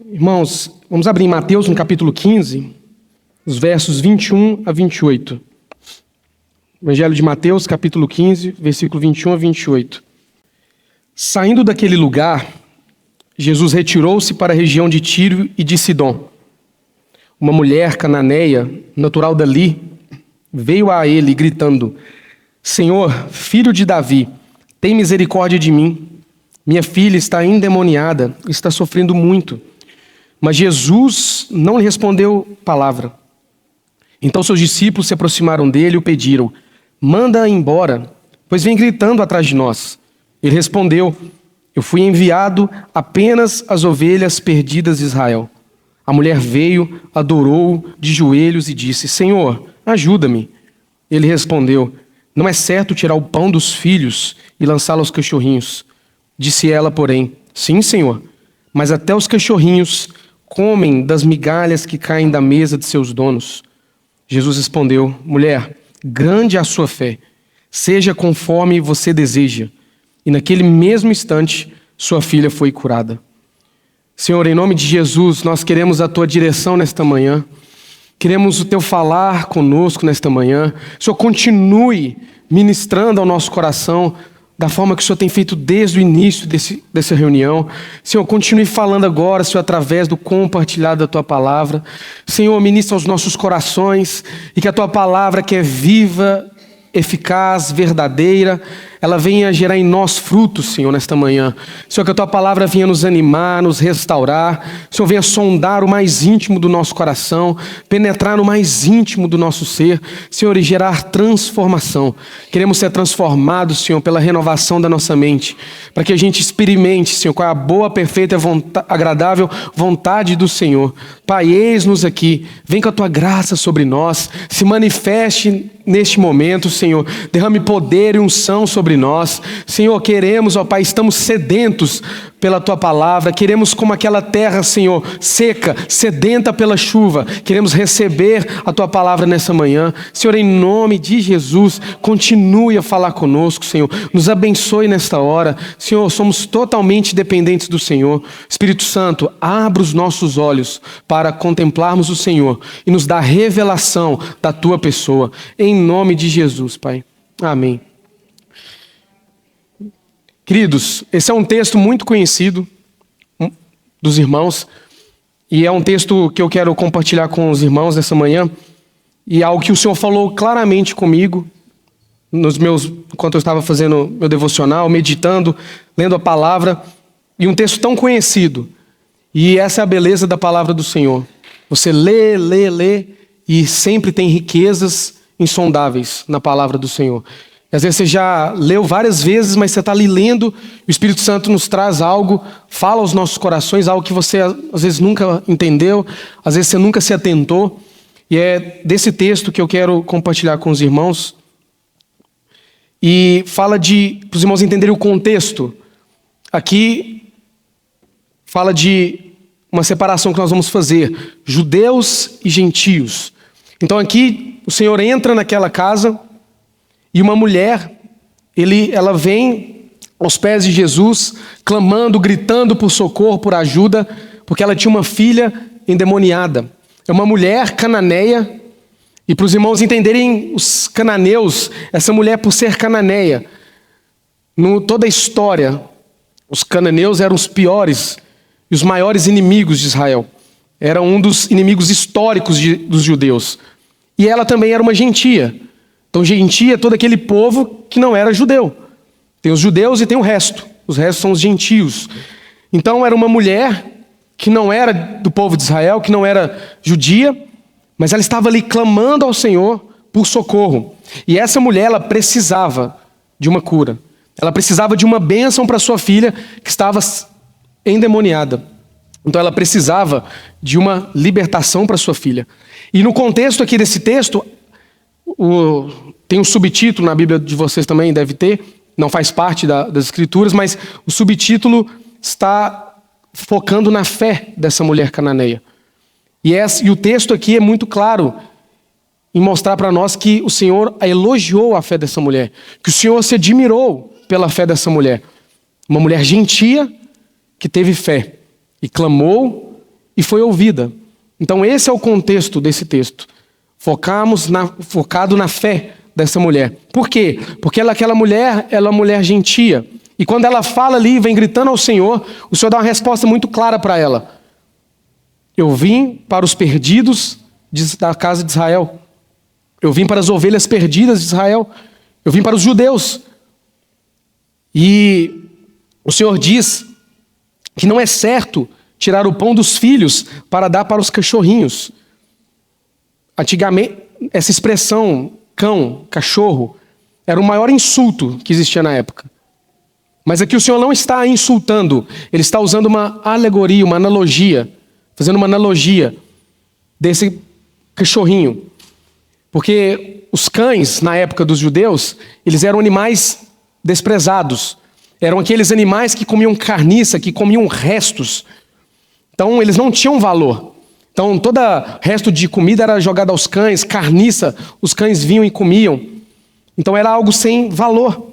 Irmãos, vamos abrir em Mateus, no capítulo 15, os versos 21 a 28. Evangelho de Mateus, capítulo 15, versículo 21 a 28. Saindo daquele lugar, Jesus retirou-se para a região de Tiro e de Sidom. Uma mulher cananeia, natural dali, veio a ele gritando: Senhor, filho de Davi, tem misericórdia de mim. Minha filha está endemoniada, está sofrendo muito. Mas Jesus não lhe respondeu palavra. Então seus discípulos se aproximaram dele e o pediram: manda-a embora, pois vem gritando atrás de nós. Ele respondeu: eu fui enviado apenas às ovelhas perdidas de Israel. A mulher veio, adorou de joelhos e disse: Senhor, ajuda-me. Ele respondeu: não é certo tirar o pão dos filhos e lançá-lo aos cachorrinhos. Disse ela, porém: sim, Senhor, mas até os cachorrinhos comem das migalhas que caem da mesa de seus donos. Jesus respondeu: mulher, grande é a sua fé, seja conforme você deseja. E naquele mesmo instante, sua filha foi curada. Senhor, em nome de Jesus, nós queremos a tua direção nesta manhã. Queremos o teu falar conosco nesta manhã. Senhor, continue ministrando ao nosso coração da forma que o Senhor tem feito desde o início dessa reunião. Senhor, continue falando agora, Senhor, através do compartilhar da tua palavra. Senhor, ministra aos nossos corações e que a tua palavra, que é viva, eficaz, verdadeira, ela venha gerar em nós frutos, Senhor, nesta manhã. Senhor, que a tua palavra venha nos animar, nos restaurar. Senhor, venha sondar o mais íntimo do nosso coração, penetrar no mais íntimo do nosso ser, Senhor, e gerar transformação. Queremos ser transformados, Senhor, pela renovação da nossa mente, para que a gente experimente, Senhor, qual é a boa, perfeita e agradável vontade do Senhor. Pai, eis-nos aqui, vem com a tua graça sobre nós, se manifeste neste momento, Senhor, derrame poder e unção sobre nós. Senhor, queremos, ó Pai, estamos sedentos pela tua palavra, queremos como aquela terra, Senhor, seca, sedenta pela chuva, queremos receber a tua palavra nessa manhã. Senhor, em nome de Jesus, continue a falar conosco, Senhor, nos abençoe nesta hora. Senhor, somos totalmente dependentes do Senhor. Espírito Santo, abra os nossos olhos para contemplarmos o Senhor e nos dá revelação da tua pessoa, em nome de Jesus, Pai. Amém. Queridos, esse é um texto muito conhecido dos irmãos e é um texto que eu quero compartilhar com os irmãos nessa manhã e é algo que o Senhor falou claramente comigo enquanto eu estava fazendo meu devocional, meditando, lendo a palavra, e um texto tão conhecido. E essa é a beleza da palavra do Senhor. Você lê e sempre tem riquezas insondáveis na palavra do Senhor. Às vezes você já leu várias vezes, mas você está ali lendo, o Espírito Santo nos traz algo, fala aos nossos corações, algo que você às vezes nunca entendeu, às vezes você nunca se atentou. E é desse texto que eu quero compartilhar com os irmãos. E fala para os irmãos entenderem o contexto. Aqui fala de uma separação que nós vamos fazer, judeus e gentios. Então aqui o Senhor entra naquela casa e uma mulher, ela vem aos pés de Jesus, clamando, gritando por socorro, por ajuda, porque ela tinha uma filha endemoniada. É uma mulher cananeia, e para os irmãos entenderem os cananeus, essa mulher, por ser cananeia, toda a história, os cananeus eram os piores e os maiores inimigos de Israel. Era um dos inimigos históricos dos judeus. E ela também era uma gentia. Então, gentia é todo aquele povo que não era judeu. Tem os judeus e tem o resto. Os restos são os gentios. Então, era uma mulher que não era do povo de Israel, que não era judia, mas ela estava ali clamando ao Senhor por socorro. E essa mulher, ela precisava de uma cura. Ela precisava de uma bênção para sua filha que estava endemoniada. Então, ela precisava de uma libertação para sua filha. E no contexto aqui desse texto, tem um subtítulo na Bíblia de vocês também, deve ter, não faz parte das escrituras, mas o subtítulo está focando na fé dessa mulher cananeia. E o texto aqui é muito claro em mostrar para nós que o Senhor elogiou a fé dessa mulher, que o Senhor se admirou pela fé dessa mulher. Uma mulher gentia que teve fé e clamou e foi ouvida. Então esse é o contexto desse texto. Focado na fé dessa mulher. Por quê? Porque aquela mulher, ela é uma mulher gentia. E quando ela fala ali, vem gritando ao Senhor, o Senhor dá uma resposta muito clara para ela. Eu vim para os perdidos da casa de Israel. Eu vim para as ovelhas perdidas de Israel. Eu vim para os judeus. E o Senhor diz que não é certo tirar o pão dos filhos para dar para os cachorrinhos. Antigamente, essa expressão, cão, cachorro, era o maior insulto que existia na época. Mas aqui o Senhor não está insultando, ele está usando uma alegoria, uma analogia, fazendo uma analogia desse cachorrinho. Porque os cães, na época dos judeus, eles eram animais desprezados. Eram aqueles animais que comiam carniça, que comiam restos. Então eles não tinham valor. Então todo resto de comida era jogado aos cães, carniça, os cães vinham e comiam. Então era algo sem valor.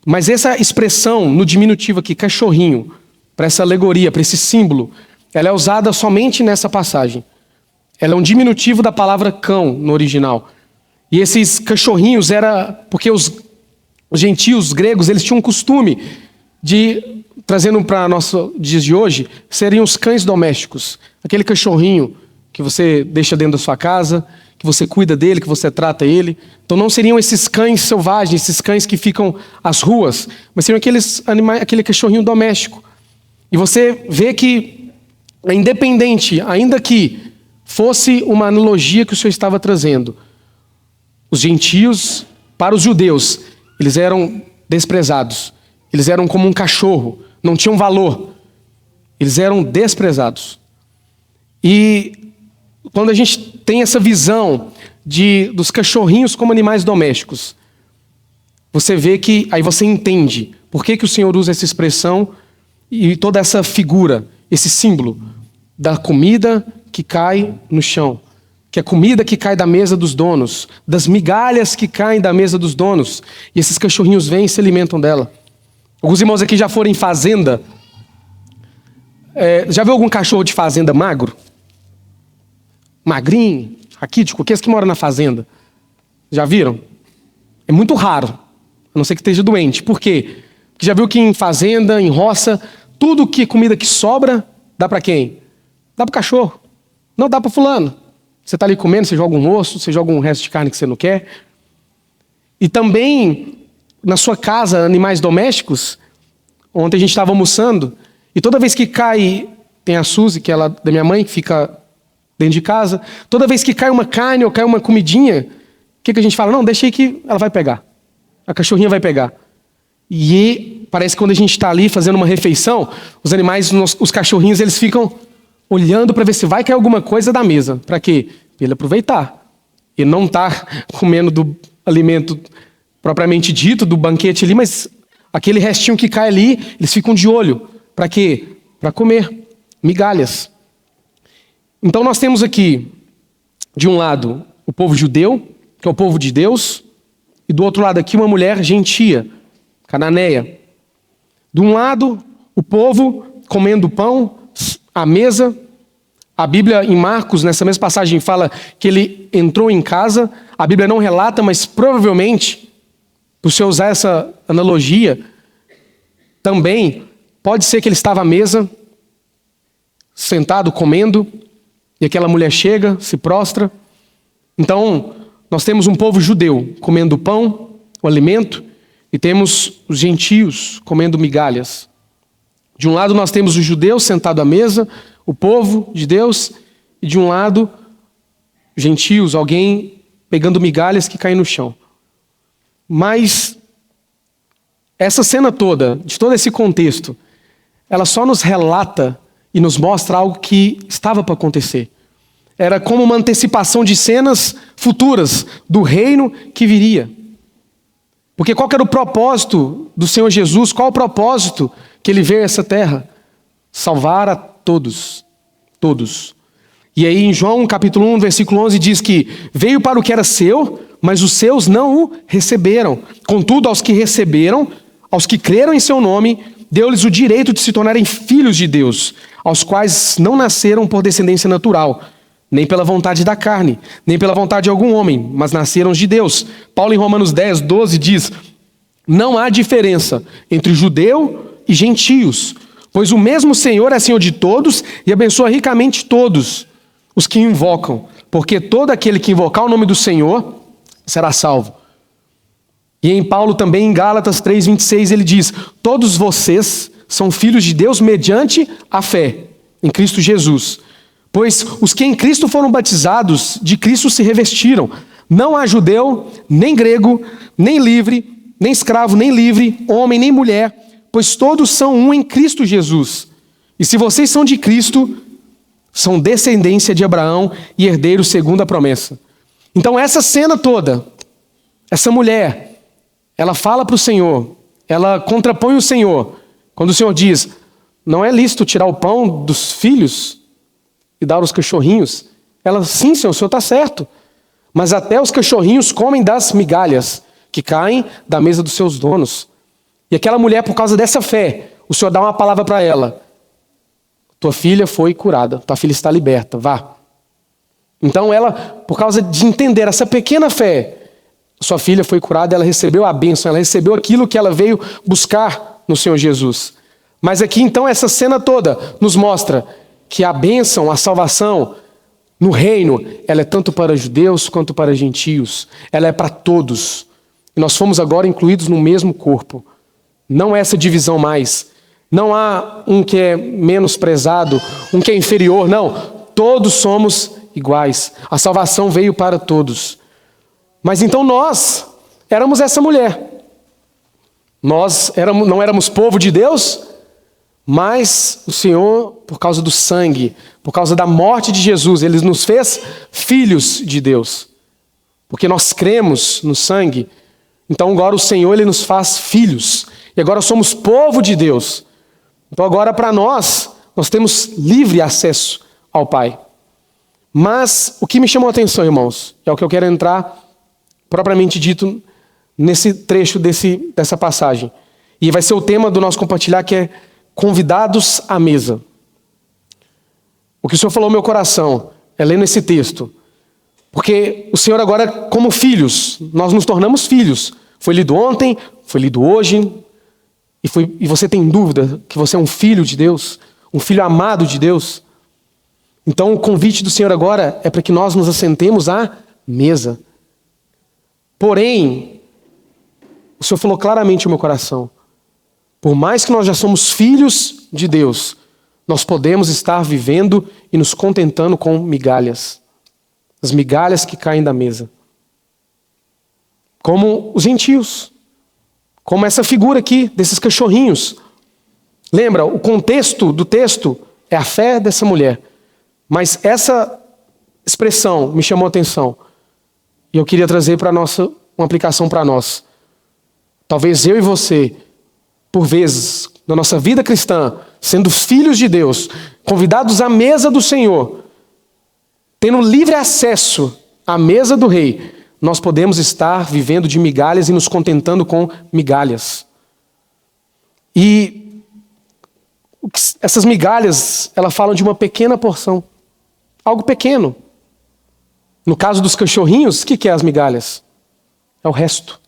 Mas essa expressão no diminutivo aqui, cachorrinho, para essa alegoria, para esse símbolo, ela é usada somente nessa passagem. Ela é um diminutivo da palavra cão no original. E esses cachorrinhos era porque os gentios, os gregos, eles tinham um costume de, trazendo para nossos dias de hoje, seriam os cães domésticos. Aquele cachorrinho que você deixa dentro da sua casa, que você cuida dele, que você trata ele. Então não seriam esses cães selvagens, esses cães que ficam às ruas, mas seriam aquele cachorrinho doméstico. E você vê que é independente, ainda que fosse uma analogia que o Senhor estava trazendo, os gentios, para os judeus, eles eram desprezados. Eles eram como um cachorro, não tinham valor. Eles eram desprezados. E quando a gente tem essa visão dos cachorrinhos como animais domésticos, você vê que, aí você entende por que o Senhor usa essa expressão e toda essa figura, esse símbolo da comida que cai no chão, que é a comida que cai da mesa dos donos, das migalhas que caem da mesa dos donos, e esses cachorrinhos vêm e se alimentam dela. Alguns irmãos aqui já foram em fazenda. Já viu algum cachorro de fazenda magro? Magrinho, raquítico, aqueles que moram na fazenda. Já viram? É muito raro, a não ser que esteja doente. Por quê? Porque já viu que em fazenda, em roça, tudo que comida que sobra, dá para quem? Dá para o cachorro. Não dá para fulano. Você está ali comendo, você joga um osso, você joga um resto de carne que você não quer. E também, na sua casa, animais domésticos, ontem a gente estava almoçando, e toda vez que cai, tem a Suzy, que é da minha mãe, que fica dentro de casa, toda vez que cai uma carne ou cai uma comidinha, o que a gente fala? Não, deixa aí que ela vai pegar. A cachorrinha vai pegar. E parece que quando a gente está ali fazendo uma refeição, os animais, os cachorrinhos, eles ficam olhando para ver se vai cair alguma coisa da mesa. Para quê? Para ele aproveitar. Ele não está comendo do alimento propriamente dito, do banquete ali, mas aquele restinho que cai ali, eles ficam de olho. Para quê? Para comer migalhas. Então nós temos aqui, de um lado, o povo judeu, que é o povo de Deus, e do outro lado aqui uma mulher gentia, cananeia. De um lado, o povo comendo pão à mesa. A Bíblia em Marcos, nessa mesma passagem, fala que ele entrou em casa. A Bíblia não relata, mas provavelmente, por se usar essa analogia, também pode ser que ele estava à mesa, sentado, comendo, e aquela mulher chega, se prostra. Então, nós temos um povo judeu comendo pão, o alimento, e temos os gentios comendo migalhas. De um lado nós temos os judeus sentados à mesa, o povo de Deus, e de um lado, gentios, alguém pegando migalhas que caem no chão. Mas essa cena toda, de todo esse contexto, ela só nos relata e nos mostra algo que estava para acontecer. Era como uma antecipação de cenas futuras do reino que viria. Porque qual que era o propósito do Senhor Jesus? Qual o propósito que ele veio a essa terra? Salvar a todos. Todos. E aí em João capítulo 1, versículo 11 diz que veio para o que era seu, mas os seus não o receberam. Contudo, aos que receberam, aos que creram em seu nome, deu-lhes o direito de se tornarem filhos de Deus, aos quais não nasceram por descendência natural, nem pela vontade da carne, nem pela vontade de algum homem, mas nasceram de Deus. Paulo em Romanos 10, 12 diz: não há diferença entre judeu e gentios, pois o mesmo Senhor é Senhor de todos e abençoa ricamente todos os que o invocam, porque todo aquele que invocar o nome do Senhor será salvo. E em Paulo também, em Gálatas 3:26, ele diz: todos vocês são filhos de Deus mediante a fé em Cristo Jesus. Pois os que em Cristo foram batizados, de Cristo se revestiram. Não há judeu, nem grego, nem livre, nem escravo, nem livre, homem, nem mulher, pois todos são um em Cristo Jesus. E se vocês são de Cristo, são descendência de Abraão e herdeiros segundo a promessa. Então essa cena toda, essa mulher, ela fala para o Senhor, ela contrapõe o Senhor, quando o Senhor diz: não é lícito tirar o pão dos filhos e dar aos cachorrinhos. Ela: sim, Senhor, o Senhor está certo. Mas até os cachorrinhos comem das migalhas que caem da mesa dos seus donos. E aquela mulher, por causa dessa fé, o Senhor dá uma palavra para ela: tua filha foi curada, tua filha está liberta, vá. Então ela, por causa de entender essa pequena fé, sua filha foi curada, ela recebeu a bênção, ela recebeu aquilo que ela veio buscar no Senhor Jesus. Mas aqui então essa cena toda nos mostra que a bênção, a salvação no reino, ela é tanto para judeus quanto para gentios. Ela é para todos. E nós fomos agora incluídos no mesmo corpo. Não essa divisão mais. Não há um que é menosprezado, um que é inferior. Não, todos somos iguais. A salvação veio para todos. Mas então nós éramos essa mulher. Nós não éramos povo de Deus, mas o Senhor, por causa do sangue, por causa da morte de Jesus, Ele nos fez filhos de Deus. Porque nós cremos no sangue, então agora o Senhor, Ele nos faz filhos. E agora somos povo de Deus. Então agora para nós temos livre acesso ao Pai. Mas o que me chamou a atenção, irmãos, é o que eu quero entrar propriamente dito nesse trecho dessa passagem. E vai ser o tema do nosso compartilhar, que é convidados à mesa. O que o Senhor falou no meu coração é lendo esse texto. Porque o Senhor agora, como filhos, nós nos tornamos filhos. Foi lido ontem, foi lido hoje, e você tem dúvida que você é um filho de Deus, um filho amado de Deus? Então o convite do Senhor agora é para que nós nos assentemos à mesa. Porém, o Senhor falou claramente no meu coração: por mais que nós já somos filhos de Deus, nós podemos estar vivendo e nos contentando com migalhas. As migalhas que caem da mesa. Como os gentios. Como essa figura aqui, desses cachorrinhos. Lembra, o contexto do texto é a fé dessa mulher. Mas essa expressão me chamou a atenção. E eu queria trazer para uma aplicação para nós. Talvez eu e você, por vezes, na nossa vida cristã, sendo filhos de Deus, convidados à mesa do Senhor, tendo livre acesso à mesa do Rei, nós podemos estar vivendo de migalhas e nos contentando com migalhas. E essas migalhas, elas falam de uma pequena porção. Algo pequeno. No caso dos cachorrinhos, o que é as migalhas? É o resto.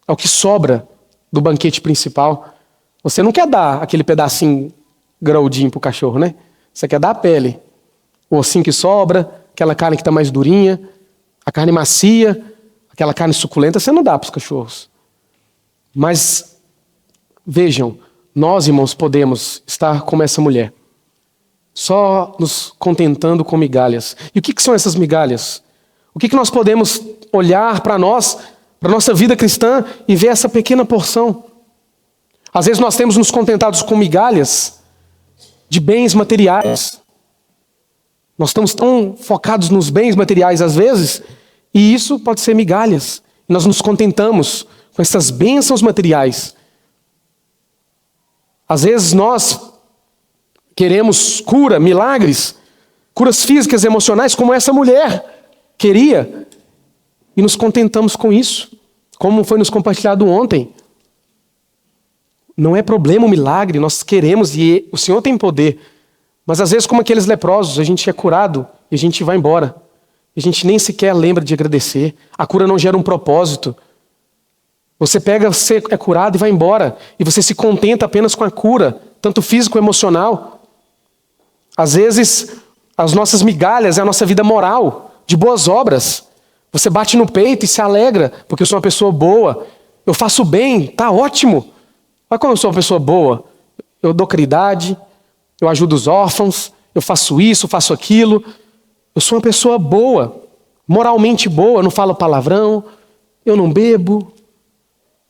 É o que sobra do banquete principal. Você não quer dar aquele pedacinho graudinho pro cachorro, né? Você quer dar a pele. O ossinho que sobra, aquela carne que está mais durinha, a carne macia, aquela carne suculenta, você não dá para os cachorros. Mas, vejam, nós, irmãos, podemos estar como essa mulher, só nos contentando com migalhas. E o que são essas migalhas? O que nós podemos olhar para nós, para a nossa vida cristã, e ver essa pequena porção? Às vezes nós temos nos contentados com migalhas de bens materiais. Nós estamos tão focados nos bens materiais às vezes, e isso pode ser migalhas. Nós nos contentamos com essas bênçãos materiais. Às vezes nós queremos cura, milagres, curas físicas, emocionais, como essa mulher queria, e nos contentamos com isso, como foi nos compartilhado ontem. Não é problema o milagre, nós queremos, e o Senhor tem poder, Mas às vezes, como aqueles leprosos, a gente é curado e a gente vai embora. A gente nem sequer lembra de agradecer. A cura não gera um propósito. Você é curado e vai embora. E você se contenta apenas com a cura, tanto físico como emocional. Às vezes, as nossas migalhas é a nossa vida moral, de boas obras. Você bate no peito e se alegra, porque eu sou uma pessoa boa. Eu faço bem, tá ótimo. Olha como eu sou uma pessoa boa. Eu dou caridade, eu ajudo os órfãos, eu faço isso, faço aquilo. Eu sou uma pessoa boa, moralmente boa, eu não falo palavrão, eu não bebo.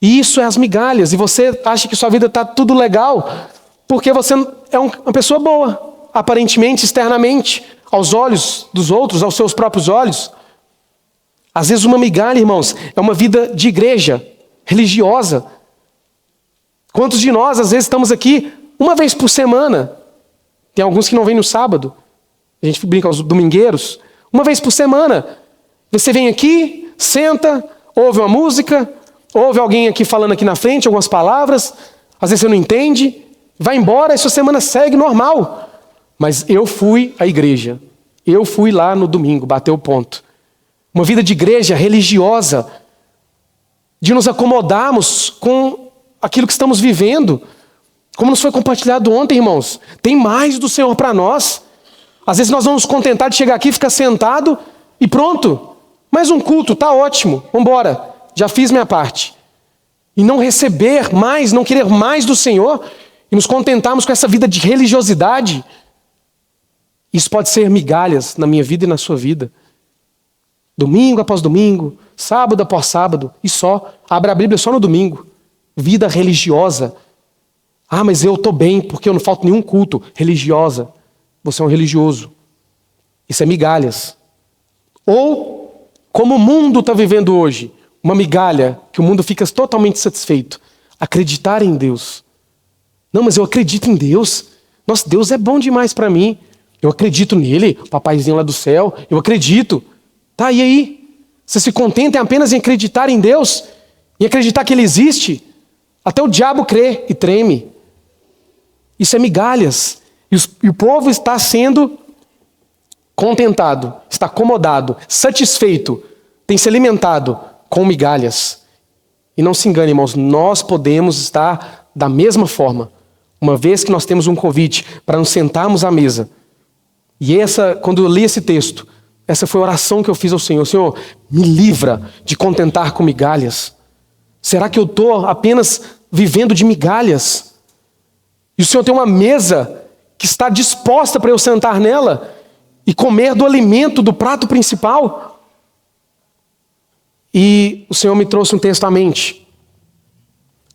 E isso é as migalhas. E você acha que sua vida está tudo legal porque você é uma pessoa boa, aparentemente, externamente, aos olhos dos outros, aos seus próprios olhos. Às vezes uma migalha, irmãos, é uma vida de igreja, religiosa. Quantos de nós, às vezes, estamos aqui uma vez por semana? Tem alguns que não vêm no sábado. A gente brinca aos domingueiros. Uma vez por semana. Você vem aqui, senta, ouve uma música, ouve alguém aqui falando aqui na frente, algumas palavras. Às vezes você não entende. Vai embora e sua semana segue normal. Mas eu fui à igreja. Eu fui lá no domingo, bater o ponto. Uma vida de igreja religiosa. De nos acomodarmos com aquilo que estamos vivendo. Como nos foi compartilhado ontem, irmãos. Tem mais do Senhor para nós. Às vezes nós vamos nos contentar de chegar aqui, ficar sentado e pronto. Mais um culto, tá ótimo. Vamos embora. Já fiz minha parte. E não receber mais, não querer mais do Senhor e nos contentarmos com essa vida de religiosidade. Isso pode ser migalhas na minha vida e na sua vida. Domingo após domingo, sábado após sábado, e só. Abre a Bíblia só no domingo. Vida religiosa. Ah, mas eu estou bem porque eu não falto nenhum culto. Religiosa. Você é um religioso. Isso é migalhas. Ou, como o mundo está vivendo hoje, uma migalha que o mundo fica totalmente satisfeito. Acreditar em Deus. Não, mas eu acredito em Deus. Nossa, Deus é bom demais para mim. Eu acredito nele, o papaizinho lá do céu. Eu acredito. Tá, e aí? Você se contenta apenas em acreditar em Deus? Em acreditar que Ele existe? Até o diabo crê e treme. Isso é migalhas. E o povo está sendo contentado, está acomodado, satisfeito, tem se alimentado com migalhas. E não se engane, irmãos, nós podemos estar da mesma forma, uma vez que nós temos um convite para nos sentarmos à mesa. E quando eu li esse texto, essa foi a oração que eu fiz ao Senhor. Senhor, me livra de contentar com migalhas. Será que eu estou apenas vivendo de migalhas? E o Senhor tem uma mesa que está disposta para eu sentar nela e comer do alimento, do prato principal. E o Senhor me trouxe um texto à mente.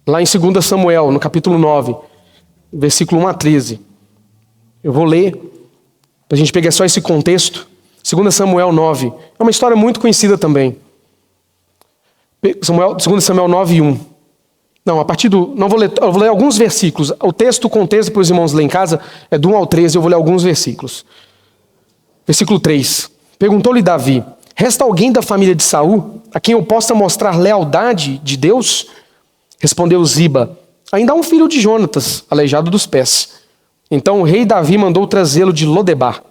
Lá em 2 Samuel, no capítulo 9, versículo 1 a 13. Eu vou ler, para a gente pegar só esse contexto. 2 Samuel 9. É uma história muito conhecida também. 2 Samuel 9, 1. Não, eu vou ler alguns versículos. O contexto para os irmãos lerem em casa, é do 1 ao 13, eu vou ler alguns versículos. Versículo 3. Perguntou-lhe Davi: resta alguém da família de Saul, a quem eu possa mostrar lealdade de Deus? Respondeu Ziba: ainda há um filho de Jonatas, aleijado dos pés. Então o rei Davi mandou trazê-lo de Lodebar.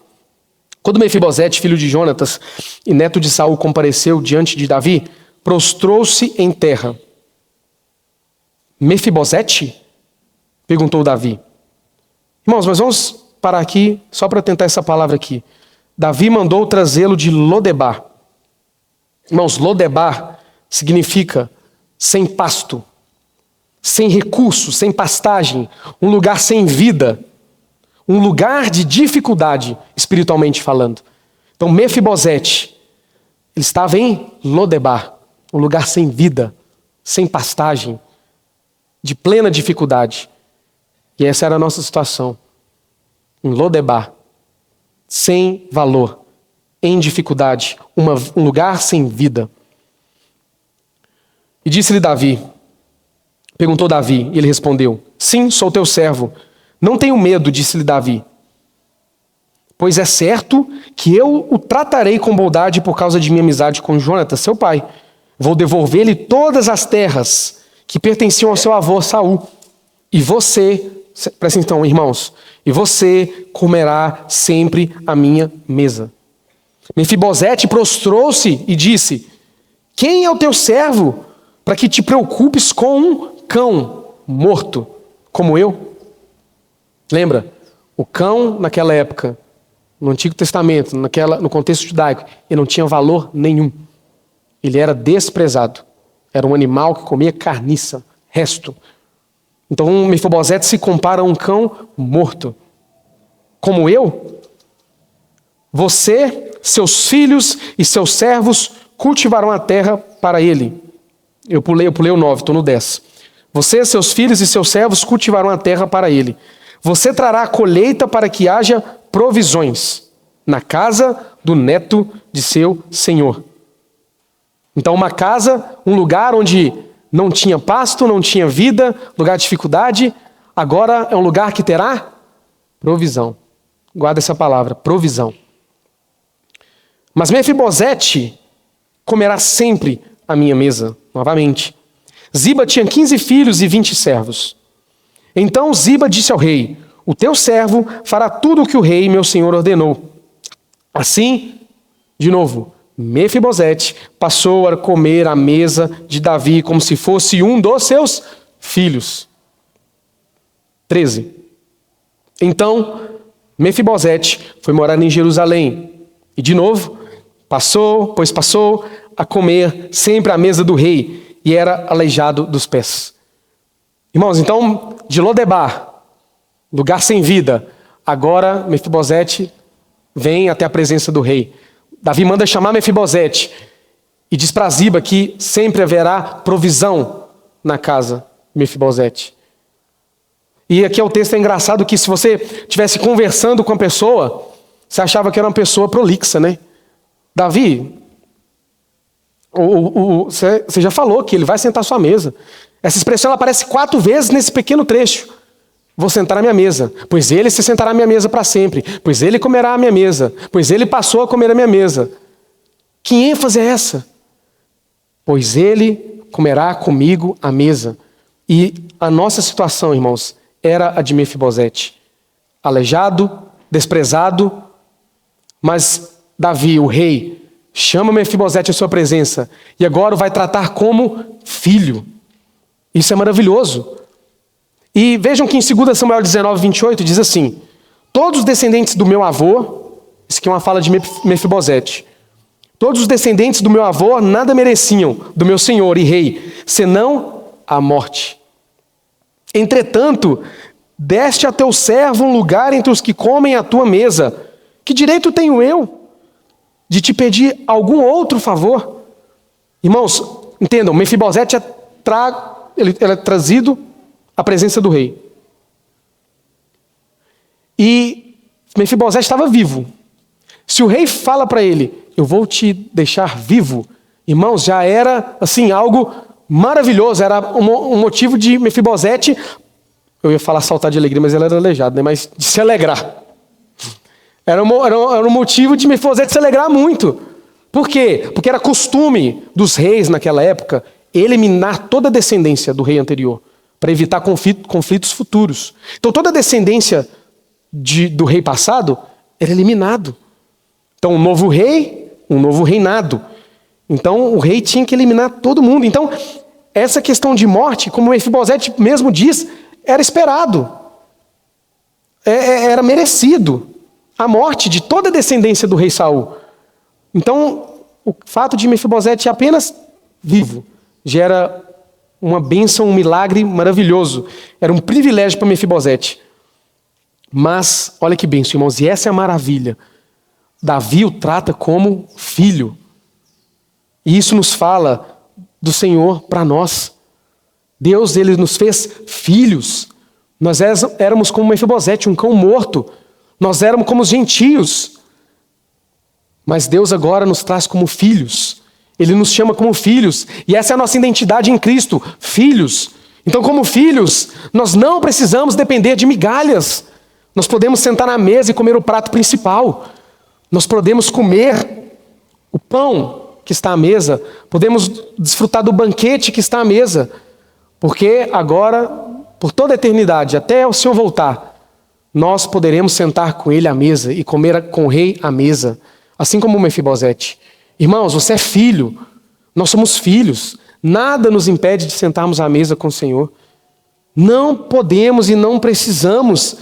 Quando Mefibosete, filho de Jonatas e neto de Saul, compareceu diante de Davi, prostrou-se em terra. Mefibosete? Perguntou Davi. Irmãos, mas vamos parar aqui, só para tentar essa palavra aqui. Davi mandou trazê-lo de Lodebar. Irmãos, Lodebar significa sem pasto, sem recurso, sem pastagem, um lugar sem vida, um lugar de dificuldade, espiritualmente falando. Então, Mefibosete, ele estava em Lodebar, um lugar sem vida, sem pastagem, de plena dificuldade. E essa era a nossa situação. Em Lodebar, sem valor, em dificuldade, um lugar sem vida. E disse-lhe Davi, perguntou Davi, e ele respondeu: sim, sou teu servo. Não tenho medo, disse-lhe Davi, pois é certo que eu o tratarei com bondade por causa de minha amizade com Jonatas, seu pai. Vou devolver-lhe todas as terras que pertenciam ao seu avô Saul, e você presta atenção, irmãos, e você comerá sempre à minha mesa. Mefibosete prostrou-se e disse: quem é o teu servo para que te preocupes com um cão morto como eu? Lembra, o cão naquela época, no Antigo Testamento, no contexto judaico, ele não tinha valor nenhum. Ele era desprezado. Era um animal que comia carniça, resto. Então Mefibosete se compara a um cão morto. Como eu, você, seus filhos e seus servos cultivarão a terra para ele. Eu pulei o 9, estou no 10. Você, seus filhos e seus servos cultivarão a terra para ele. Você trará a colheita para que haja provisões na casa do neto de seu senhor. Então uma casa, um lugar onde não tinha pasto, não tinha vida, lugar de dificuldade, agora é um lugar que terá provisão. Guarda essa palavra, provisão. Mas Mefibosete comerá sempre à minha mesa, novamente. Ziba tinha 15 filhos e 20 servos. Então Ziba disse ao rei: o teu servo fará tudo o que o rei, meu senhor, ordenou. Assim, de novo, Mefibosete passou a comer à mesa de Davi como se fosse um dos seus filhos. 13. Então, Mefibosete foi morar em Jerusalém. E de novo, passou a comer sempre à mesa do rei e era aleijado dos pés. Irmãos, então, de Lodebar, lugar sem vida, agora Mefibosete vem até a presença do rei. Davi manda chamar Mefibosete e diz para Ziba que sempre haverá provisão na casa de Mefibosete. E aqui o texto é engraçado que se você estivesse conversando com a pessoa, você achava que era uma pessoa prolixa, né? Davi, você já falou que ele vai sentar à sua mesa. Essa expressão ela aparece 4 vezes nesse pequeno trecho. Vou sentar à minha mesa, pois ele se sentará à minha mesa para sempre, pois ele comerá à minha mesa, pois ele passou a comer à minha mesa. Que ênfase é essa? Pois ele comerá comigo à mesa. E a nossa situação, irmãos, era a de Mefibosete. Aleijado, desprezado, mas Davi, o rei, chama Mefibosete à sua presença e agora o vai tratar como filho. Isso é maravilhoso. E vejam que em 2 Samuel 19, 28 diz assim: todos os descendentes do meu avô, isso aqui é uma fala de Mefibosete, todos os descendentes do meu avô nada mereciam do meu senhor e rei, senão a morte. Entretanto, deste a teu servo um lugar entre os que comem à tua mesa. Que direito tenho eu de te algum outro favor? Irmãos, entendam, Mefibosete ele é trazido à presença do rei. E Mefibosete estava vivo. Se o rei fala para ele: eu vou te deixar vivo, irmãos, já era assim algo maravilhoso, era um motivo de Mefibosete, eu ia falar saltar de alegria, mas ele era aleijado, né? Mas de se alegrar. Era um motivo de Mefibosete se alegrar muito. Por quê? Porque era costume dos reis naquela época eliminar toda a descendência do rei anterior, para evitar conflitos futuros. Então toda a descendência do rei passado era eliminado. Então um novo rei, um novo reinado. Então o rei tinha que eliminar todo mundo. Então essa questão de morte, como Mefibosete mesmo diz, era esperado. Era merecido. A morte de toda a descendência do rei Saul. Então o fato de Mefibosete apenas vivo gera uma bênção, um milagre maravilhoso. Era um privilégio para Mefibosete. Mas, olha que bênção, irmãos, e essa é a maravilha. Davi o trata como filho. E isso nos fala do Senhor para nós. Deus, ele nos fez filhos. Nós éramos como Mefibosete, um cão morto. Nós éramos como os gentios. Mas Deus agora nos traz como filhos. Ele nos chama como filhos. E essa é a nossa identidade em Cristo, filhos. Então, como filhos, nós não precisamos depender de migalhas. Nós podemos sentar na mesa e comer o prato principal. Nós podemos comer o pão que está à mesa. Podemos desfrutar do banquete que está à mesa. Porque agora por toda a eternidade, até o Senhor voltar, nós poderemos sentar com ele à mesa e comer com o rei à mesa, assim como Mefibosete. Irmãos, você é filho, nós somos filhos, nada nos impede de sentarmos à mesa com o Senhor. Não podemos e não precisamos,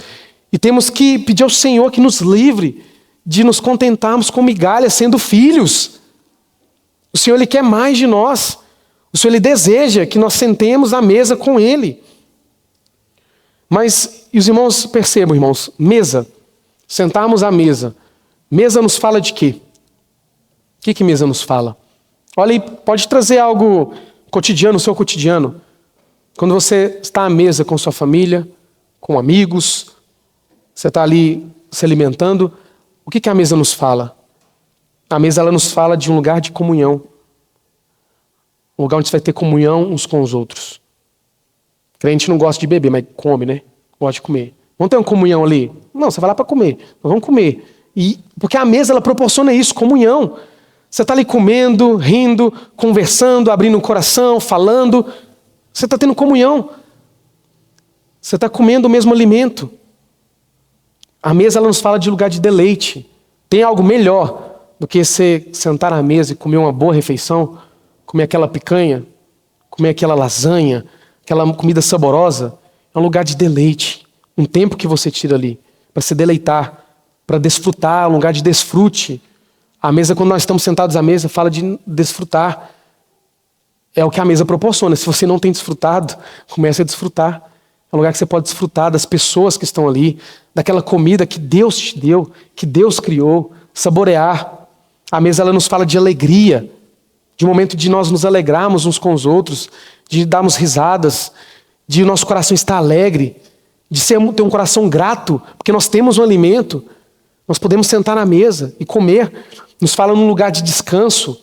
e temos que pedir ao Senhor que nos livre de nos contentarmos com migalhas sendo filhos. O Senhor, Ele quer mais de nós. O Senhor, Ele deseja que nós sentemos à mesa com Ele. Mas, e os irmãos percebam, irmãos, mesa, sentarmos à mesa. Mesa nos fala de quê? O que mesa nos fala? Olha aí, pode trazer algo cotidiano, o seu cotidiano. Quando você está à mesa com sua família, com amigos, você está ali se alimentando, o que a mesa nos fala? A mesa, ela nos fala de um lugar de comunhão. Um lugar onde você vai ter comunhão uns com os outros. Crente não gosta de beber, mas come, né? Gosta de comer. Vamos ter uma comunhão ali? Não, você vai lá para comer. Nós vamos comer. Porque a mesa, ela proporciona isso, comunhão. Você está ali comendo, rindo, conversando, abrindo o coração, falando. Você está tendo comunhão. Você está comendo o mesmo alimento. A mesa, ela nos fala de lugar de deleite. Tem algo melhor do que você sentar à mesa e comer uma boa refeição, comer aquela picanha, comer aquela lasanha, aquela comida saborosa. É um lugar de deleite. Um tempo que você tira ali para se deleitar, para desfrutar, um lugar de desfrute. A mesa, quando nós estamos sentados à mesa, fala de desfrutar. É o que a mesa proporciona. Se você não tem desfrutado, comece a desfrutar. É um lugar que você pode desfrutar das pessoas que estão ali, daquela comida que Deus te deu, que Deus criou, saborear. A mesa, ela nos fala de alegria, de um momento de nós nos alegrarmos uns com os outros, de darmos risadas, de o nosso coração estar alegre, de ter um coração grato, porque nós temos um alimento, nós podemos sentar na mesa e comer. Nos fala num lugar de descanso.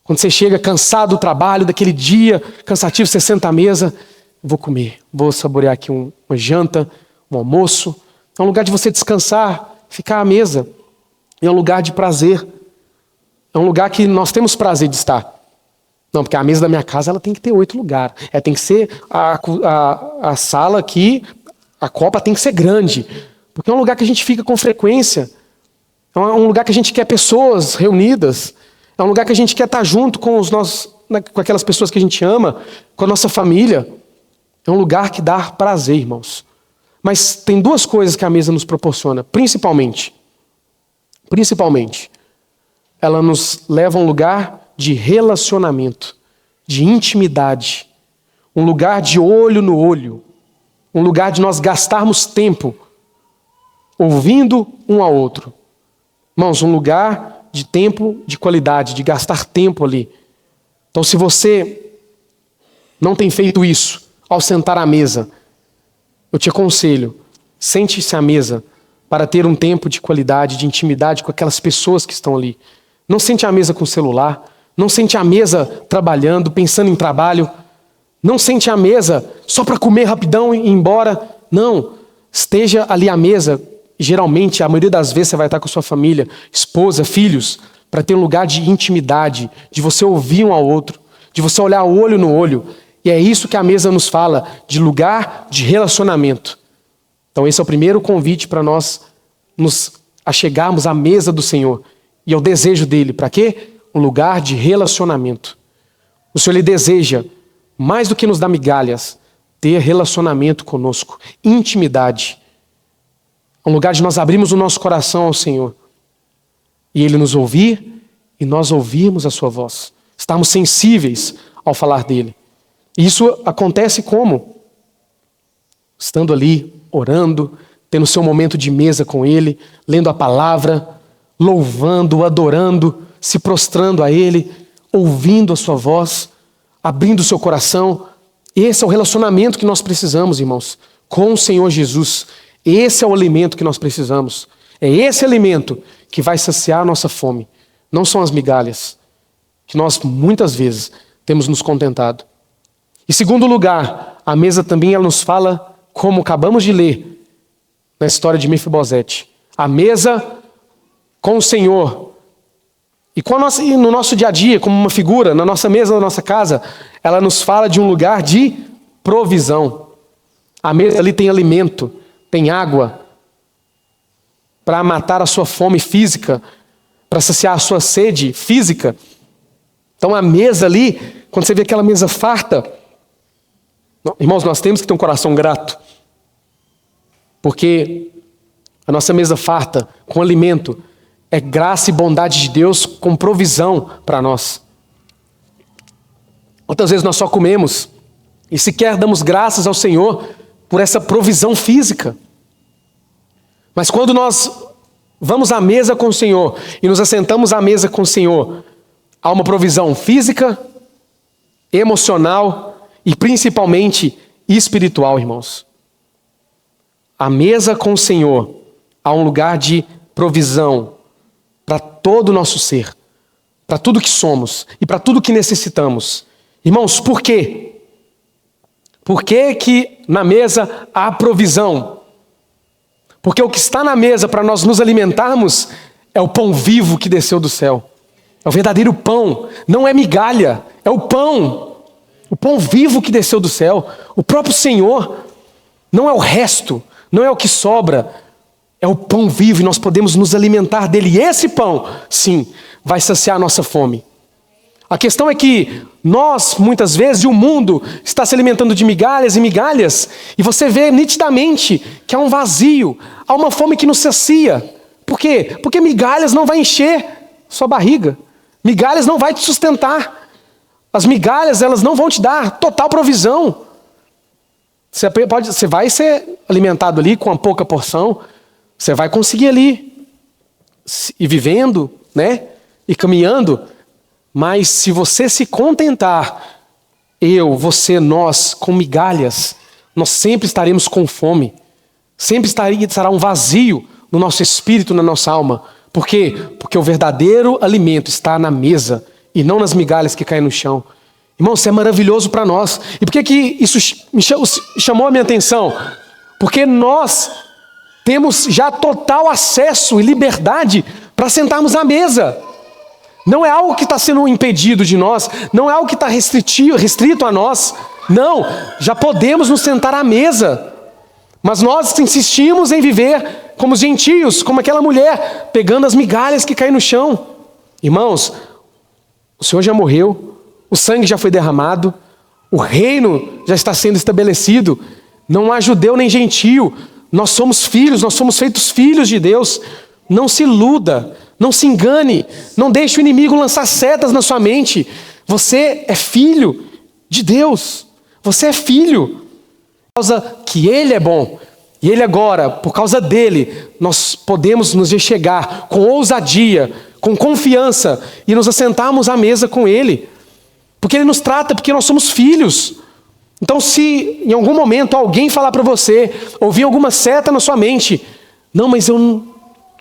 Quando você chega cansado do trabalho, daquele dia cansativo, você senta à mesa, vou comer, vou saborear aqui uma janta, um almoço. É um lugar de você descansar, ficar à mesa. É um lugar de prazer. É um lugar que nós temos prazer de estar. Não, porque a mesa da minha casa, ela tem que ter 8 lugares. Tem que ser a sala aqui, a copa tem que ser grande. Porque é um lugar que a gente fica com frequência. É um lugar que a gente quer pessoas reunidas. É um lugar que a gente quer estar junto com com aquelas pessoas que a gente ama, com a nossa família. É um lugar que dá prazer, irmãos. Mas tem 2 coisas que a mesa nos proporciona, principalmente. Ela nos leva a um lugar de relacionamento, de intimidade, um lugar de olho no olho, um lugar de nós gastarmos tempo ouvindo um ao outro. Irmãos, um lugar de tempo de qualidade, de gastar tempo ali. Então, se você não tem feito isso ao sentar à mesa, eu te aconselho, sente-se à mesa para ter um tempo de qualidade, de intimidade com aquelas pessoas que estão ali. Não sente à mesa com o celular, não sente à mesa trabalhando, pensando em trabalho, não sente à mesa só para comer rapidão e ir embora. Não, esteja ali à mesa. Geralmente, a maioria das vezes você vai estar com a sua família, esposa, filhos, para ter um lugar de intimidade, de você ouvir um ao outro, de você olhar olho no olho. E é isso que a mesa nos fala, de lugar de relacionamento. Então esse é o primeiro convite para nós nos achegarmos à mesa do Senhor. E é o desejo dele, para quê? Um lugar de relacionamento. O Senhor, ele deseja, mais do que nos dar migalhas, ter relacionamento conosco, intimidade. Um lugar de nós abrirmos o nosso coração ao Senhor. E Ele nos ouvir e nós ouvirmos a sua voz. Estarmos sensíveis ao falar dEle. E isso acontece como? Estando ali, orando, tendo seu momento de mesa com Ele, lendo a palavra, louvando, adorando, se prostrando a Ele, ouvindo a sua voz, abrindo o seu coração. Esse é o relacionamento que nós precisamos, irmãos, com o Senhor Jesus. Esse é o alimento que nós precisamos. É esse alimento que vai saciar a nossa fome. Não são as migalhas, que nós muitas vezes temos nos contentado. Em segundo lugar, a mesa também ela nos fala, como acabamos de ler na história de Mefibosete. A mesa com o Senhor. E no nosso dia a dia, como uma figura, na nossa mesa, na nossa casa, ela nos fala de um lugar de provisão. A mesa ali tem alimento, tem água, para matar a sua fome física, para saciar a sua sede física. Então a mesa ali, quando você vê aquela mesa farta, irmãos, nós temos que ter um coração grato, porque a nossa mesa farta, com alimento, é graça e bondade de Deus com provisão para nós. Outras vezes nós só comemos e sequer damos graças ao Senhor por essa provisão física. Mas quando nós vamos à mesa com o Senhor e nos assentamos à mesa com o Senhor, há uma provisão física, emocional e principalmente espiritual, irmãos. A mesa com o Senhor há um lugar de provisão para todo o nosso ser, para tudo que somos e para tudo que necessitamos. Irmãos, por quê? Por que que na mesa há provisão? Porque o que está na mesa para nós nos alimentarmos é o pão vivo que desceu do céu. É o verdadeiro pão, não é migalha, é o pão vivo que desceu do céu. O próprio Senhor, não é o resto, não é o que sobra, é o pão vivo e nós podemos nos alimentar dele. E esse pão, sim, vai saciar a nossa fome. A questão é que nós, muitas vezes, e o mundo está se alimentando de migalhas e migalhas, e você vê nitidamente que há um vazio, há uma fome que nos sacia. Por quê? Porque migalhas não vai encher sua barriga. Migalhas não vai te sustentar. As migalhas, elas não vão te dar total provisão. Você vai ser alimentado ali com uma pouca porção, você vai conseguir ali ir vivendo, né? E caminhando. Mas se você se contentar, você, nós, com migalhas, nós sempre estaremos com fome. Sempre estará um vazio no nosso espírito, na nossa alma. Por quê? Porque o verdadeiro alimento está na mesa e não nas migalhas que caem no chão. Irmão, isso é maravilhoso para nós. E por que isso chamou a minha atenção? Porque nós temos já total acesso e liberdade para sentarmos à mesa. Não é algo que está sendo impedido de nós, não é algo que está restrito a nós. Não, já podemos nos sentar à mesa. Mas nós insistimos em viver como os gentios, como aquela mulher, pegando as migalhas que caem no chão. Irmãos, o Senhor já morreu, o sangue já foi derramado, o reino já está sendo estabelecido. Não há judeu nem gentio, nós somos filhos, nós somos feitos filhos de Deus. Não se iluda, não se engane, não deixe o inimigo lançar setas na sua mente. Você é filho de Deus, você é filho. Por causa que Ele é bom, e Ele agora, por causa dEle, nós podemos nos chegar com ousadia, com confiança, e nos assentarmos à mesa com Ele. Porque Ele nos trata, porque nós somos filhos. Então se em algum momento alguém falar para você, ouvir alguma seta na sua mente, não, mas eu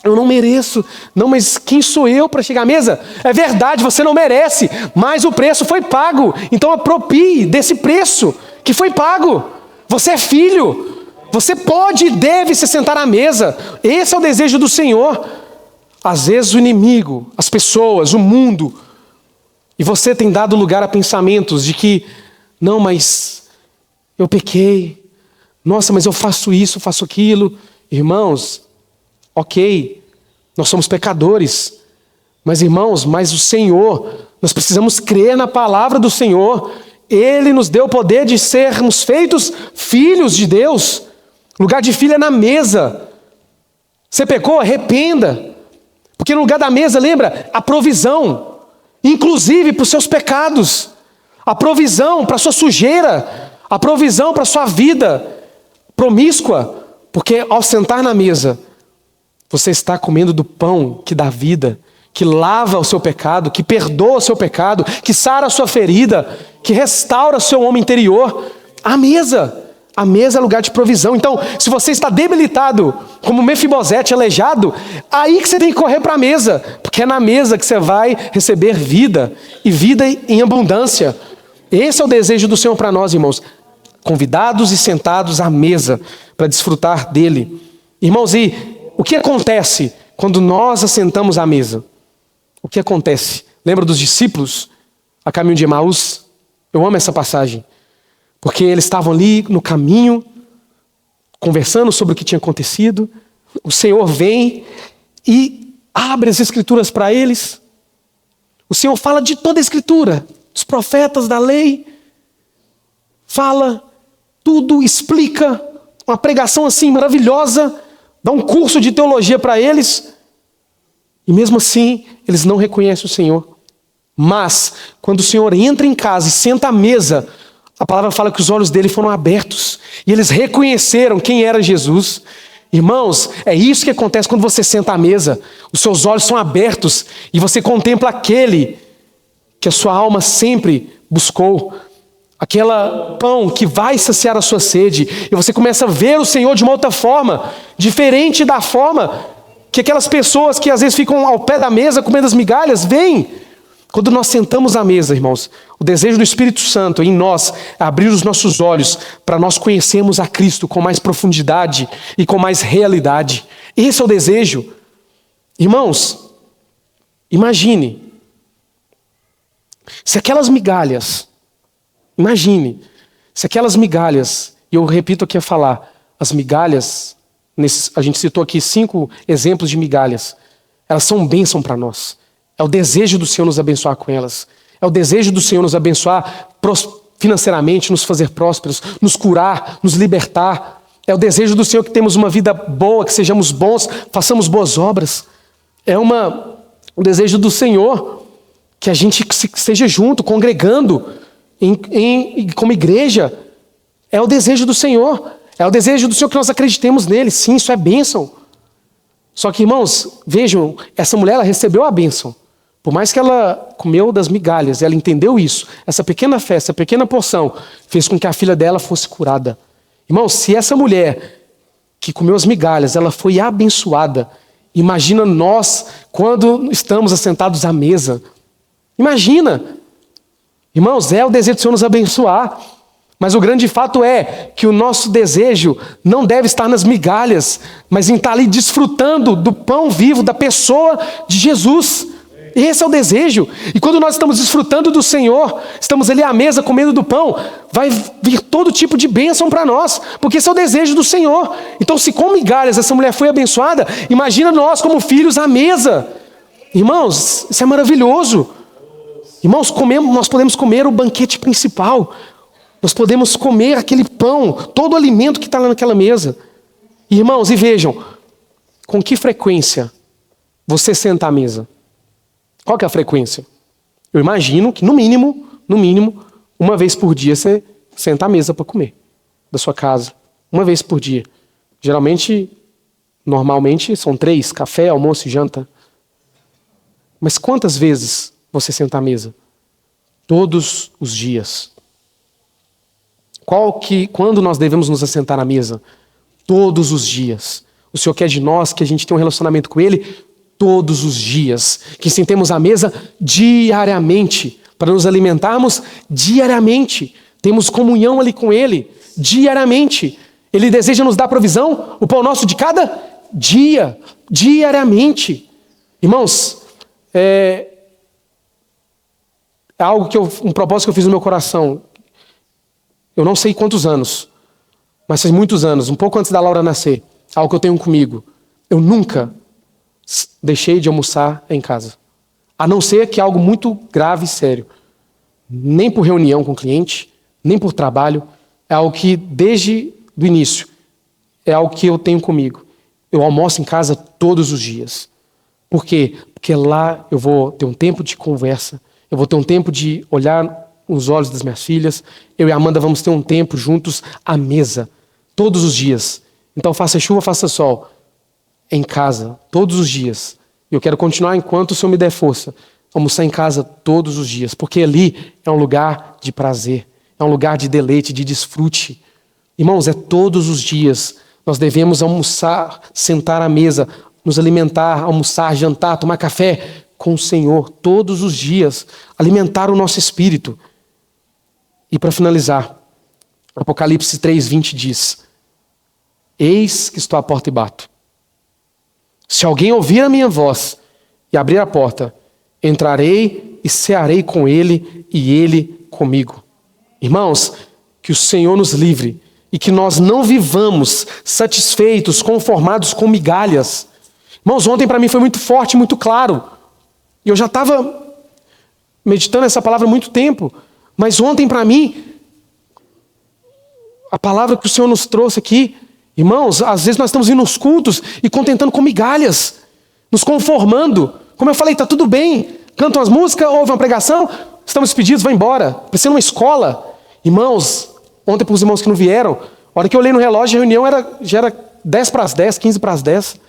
não mereço. Não, mas quem sou eu para chegar à mesa? É verdade, você não merece, mas o preço foi pago. Então aproprie desse preço que foi pago. Você é filho. Você pode e deve se sentar à mesa. Esse é o desejo do Senhor. Às vezes o inimigo, as pessoas, o mundo, e você tem dado lugar a pensamentos de que, não, mas eu pequei. Nossa, mas eu faço isso, faço aquilo. Irmãos, ok, nós somos pecadores, mas irmãos, mas o Senhor, nós precisamos crer na palavra do Senhor. Ele nos deu o poder de sermos feitos filhos de Deus. Lugar de filho é na mesa. Você pecou? Arrependa. Porque no lugar da mesa, lembra? A provisão, inclusive para os seus pecados. A provisão para a sua sujeira. A provisão para a sua vida promíscua. Porque ao sentar na mesa, você está comendo do pão que dá vida, que lava o seu pecado, que perdoa o seu pecado, que sara a sua ferida, que restaura o seu homem interior. A mesa é lugar de provisão. Então, se você está debilitado, como Mefibosete, aleijado, aí que você tem que correr para a mesa, porque é na mesa que você vai receber vida, e vida em abundância. Esse é o desejo do Senhor para nós, irmãos, convidados e sentados à mesa, para desfrutar dele. Irmãos, e o que acontece quando nós assentamos à mesa? O que acontece? Lembra dos discípulos a caminho de Emaús? Eu amo essa passagem, porque eles estavam ali no caminho conversando sobre o que tinha acontecido. O Senhor vem e abre as Escrituras para eles. O Senhor fala de toda a Escritura, dos profetas, da lei. Fala tudo, explica, uma pregação assim maravilhosa, dá um curso de teologia para eles. E mesmo assim, eles não reconhecem o Senhor. Mas, quando o Senhor entra em casa e senta à mesa, a palavra fala que os olhos dele foram abertos. E eles reconheceram quem era Jesus. Irmãos, é isso que acontece quando você senta à mesa. Os seus olhos são abertos e você contempla aquele que a sua alma sempre buscou. Aquela pão que vai saciar a sua sede. E você começa a ver o Senhor de uma outra forma, diferente da forma que aquelas pessoas que às vezes ficam ao pé da mesa comendo as migalhas, veem. Quando nós sentamos à mesa, irmãos, o desejo do Espírito Santo em nós é abrir os nossos olhos para nós conhecermos a Cristo com mais profundidade e com mais realidade. Esse é o desejo. Irmãos, imagine se aquelas migalhas, e eu repito aqui a falar, as migalhas, a gente citou aqui 5 exemplos de migalhas, elas são bênção para nós. É o desejo do Senhor nos abençoar com elas. É o desejo do Senhor nos abençoar financeiramente, nos fazer prósperos, nos curar, nos libertar. É o desejo do Senhor que temos uma vida boa, que sejamos bons, façamos boas obras. É o desejo do Senhor que a gente esteja junto, congregando como igreja. É o desejo do Senhor. É o desejo do Senhor que nós acreditemos nele. Sim, isso é bênção. Só que, irmãos, vejam, essa mulher ela recebeu a bênção. Por mais que ela comeu das migalhas, ela entendeu isso. Essa pequena fé, essa pequena porção, fez com que a filha dela fosse curada. Irmãos, se essa mulher que comeu as migalhas, ela foi abençoada, imagina nós quando estamos assentados à mesa. Imagina. Irmãos, é o desejo do Senhor nos abençoar. Mas o grande fato é que o nosso desejo não deve estar nas migalhas, mas em estar ali desfrutando do pão vivo, da pessoa de Jesus. Esse é o desejo. E quando nós estamos desfrutando do Senhor, estamos ali à mesa comendo do pão, vai vir todo tipo de bênção para nós, porque esse é o desejo do Senhor. Então, se com migalhas essa mulher foi abençoada, imagina nós como filhos à mesa. Irmãos, isso é maravilhoso. Irmãos, nós podemos comer o banquete principal. Nós podemos comer aquele pão, todo o alimento que está lá naquela mesa. Irmãos, e vejam, com que frequência você senta à mesa? Qual que é a frequência? Eu imagino que no mínimo, uma vez por dia você senta à mesa para comer, da sua casa. Uma vez por dia. Geralmente, normalmente, são 3, café, almoço e janta. Mas quantas vezes você senta à mesa? Todos os dias. Quando nós devemos nos assentar à mesa? Todos os dias. O Senhor quer de nós que a gente tenha um relacionamento com Ele todos os dias. Que sentemos à mesa diariamente, para nos alimentarmos diariamente. Temos comunhão ali com Ele diariamente. Ele deseja nos dar provisão, o pão nosso de cada dia, diariamente. Irmãos, é algo um propósito que eu fiz no meu coração. Eu não sei quantos anos, mas faz muitos anos, um pouco antes da Laura nascer, algo que eu tenho comigo. Eu nunca deixei de almoçar em casa. A não ser que é algo muito grave e sério. Nem por reunião com o cliente, nem por trabalho. É algo que, desde o início, é algo que eu tenho comigo. Eu almoço em casa todos os dias. Por quê? Porque lá eu vou ter um tempo de conversa, eu vou ter um tempo de olhar nos olhos das minhas filhas, eu e a Amanda vamos ter um tempo juntos à mesa, todos os dias. Então faça chuva, faça sol, em casa, todos os dias. E eu quero continuar enquanto o Senhor me der força, almoçar em casa todos os dias, porque ali é um lugar de prazer, é um lugar de deleite, de desfrute. Irmãos, é todos os dias. Nós devemos almoçar, sentar à mesa, nos alimentar, almoçar, jantar, tomar café com o Senhor todos os dias, alimentar o nosso espírito. E para finalizar, Apocalipse 3:20 diz: eis que estou à porta e bato. Se alguém ouvir a minha voz e abrir a porta, entrarei e cearei com ele e ele comigo. Irmãos, que o Senhor nos livre e que nós não vivamos satisfeitos, conformados com migalhas. Irmãos, ontem para mim foi muito forte, muito claro. E eu já estava meditando essa palavra há muito tempo. Mas ontem para mim, a palavra que o Senhor nos trouxe aqui, irmãos, às vezes nós estamos indo nos cultos e contentando com migalhas, nos conformando. Como eu falei, está tudo bem. Cantam as músicas, ouvem uma pregação, estamos despedidos, vai embora. Precisa de uma escola. Irmãos, ontem para os irmãos que não vieram, a hora que eu olhei no relógio, a reunião já era 10 para as 10, 15 para as 10.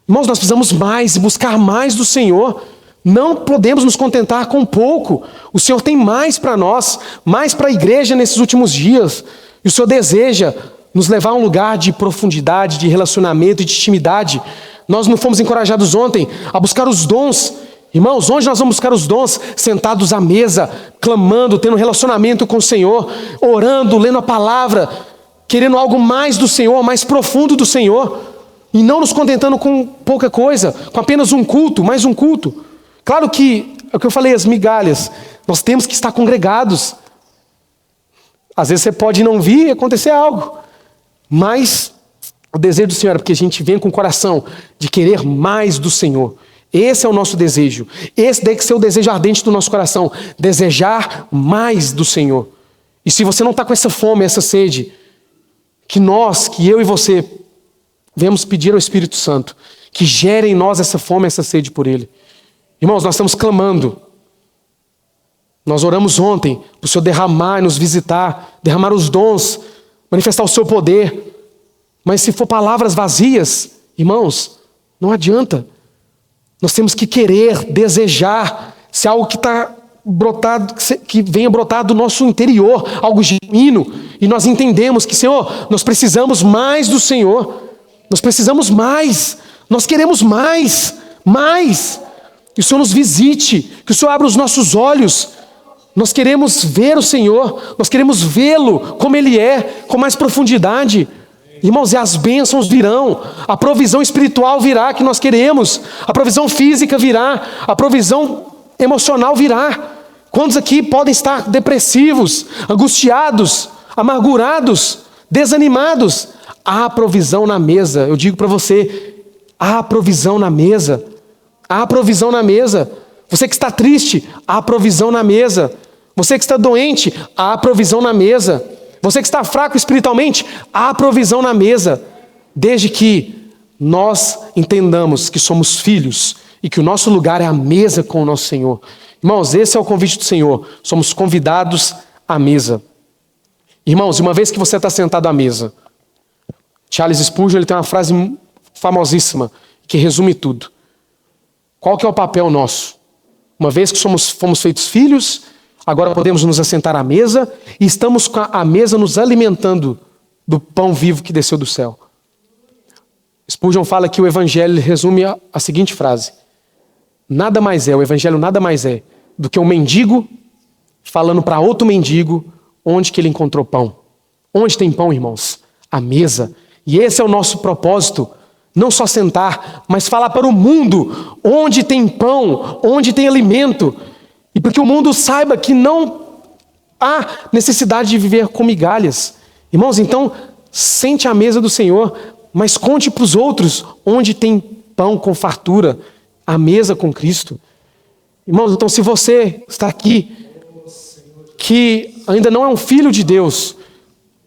Irmãos, nós precisamos mais e buscar mais do Senhor. Não podemos nos contentar com pouco. O Senhor tem mais para nós, mais para a igreja nesses últimos dias. E o Senhor deseja nos levar a um lugar de profundidade, de relacionamento e de intimidade. Nós não fomos encorajados ontem a buscar os dons. Irmãos, onde nós vamos buscar os dons? Sentados à mesa, clamando, tendo um relacionamento com o Senhor, orando, lendo a palavra, querendo algo mais do Senhor, mais profundo do Senhor. E não nos contentando com pouca coisa, com apenas um culto, mais um culto. Claro que, é o que eu falei, as migalhas, nós temos que estar congregados. Às vezes você pode não vir e acontecer algo, mas o desejo do Senhor é porque a gente vem com o coração de querer mais do Senhor. Esse é o nosso desejo. Esse deve ser o desejo ardente do nosso coração, desejar mais do Senhor. E se você não está com essa fome, essa sede, que eu e você vamos pedir ao Espírito Santo que gere em nós essa fome, essa sede por Ele. Irmãos, nós estamos clamando. Nós oramos ontem para o Senhor derramar e nos visitar, derramar os dons, manifestar o seu poder. Mas se for palavras vazias, irmãos, não adianta. Nós temos que querer, desejar, se algo que está brotado, que venha brotar do nosso interior, algo genuíno. E nós entendemos que, Senhor, nós precisamos mais do Senhor. Nós precisamos mais, nós queremos mais, mais. Que o Senhor nos visite, que o Senhor abra os nossos olhos. Nós queremos ver o Senhor, nós queremos vê-lo como Ele é, com mais profundidade. Irmãos, e as bênçãos virão, a provisão espiritual virá que nós queremos, a provisão física virá, a provisão emocional virá. Quantos aqui podem estar depressivos, angustiados, amargurados, desanimados? Há provisão na mesa. Eu digo para você, há provisão na mesa. Há provisão na mesa. Você que está triste, há provisão na mesa. Você que está doente, há provisão na mesa. Você que está fraco espiritualmente, há provisão na mesa. Desde que nós entendamos que somos filhos e que o nosso lugar é a mesa com o nosso Senhor. Irmãos, esse é o convite do Senhor. Somos convidados à mesa. Irmãos, uma vez que você está sentado à mesa, Charles Spurgeon ele tem uma frase famosíssima que resume tudo. Qual que é o papel nosso? Uma vez que fomos feitos filhos, agora podemos nos assentar à mesa e estamos com a mesa nos alimentando do pão vivo que desceu do céu. Spurgeon fala que o Evangelho resume a seguinte frase: o Evangelho nada mais é do que um mendigo falando para outro mendigo onde que ele encontrou pão. Onde tem pão, irmãos? A mesa. E esse é o nosso propósito. Não só sentar, mas falar para o mundo onde tem pão, onde tem alimento. E para que o mundo saiba que não há necessidade de viver com migalhas. Irmãos, então, sente à mesa do Senhor, mas conte para os outros onde tem pão com fartura, a mesa com Cristo. Irmãos, então se você está aqui, que ainda não é um filho de Deus,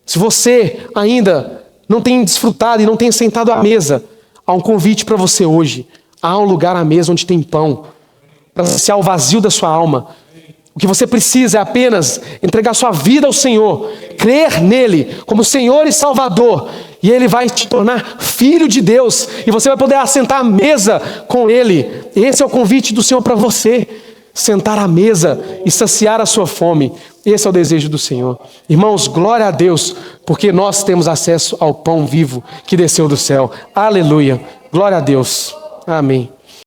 se você ainda não tem desfrutado e não tem sentado à mesa, há um convite para você hoje. Há um lugar à mesa onde tem pão, para saciar o vazio da sua alma. O que você precisa é apenas entregar sua vida ao Senhor, crer nele como Senhor e Salvador, e Ele vai te tornar filho de Deus, e você vai poder assentar à mesa com Ele. Esse é o convite do Senhor para você, sentar à mesa e saciar a sua fome. Esse é o desejo do Senhor. Irmãos, glória a Deus, porque nós temos acesso ao pão vivo que desceu do céu. Aleluia. Glória a Deus. Amém.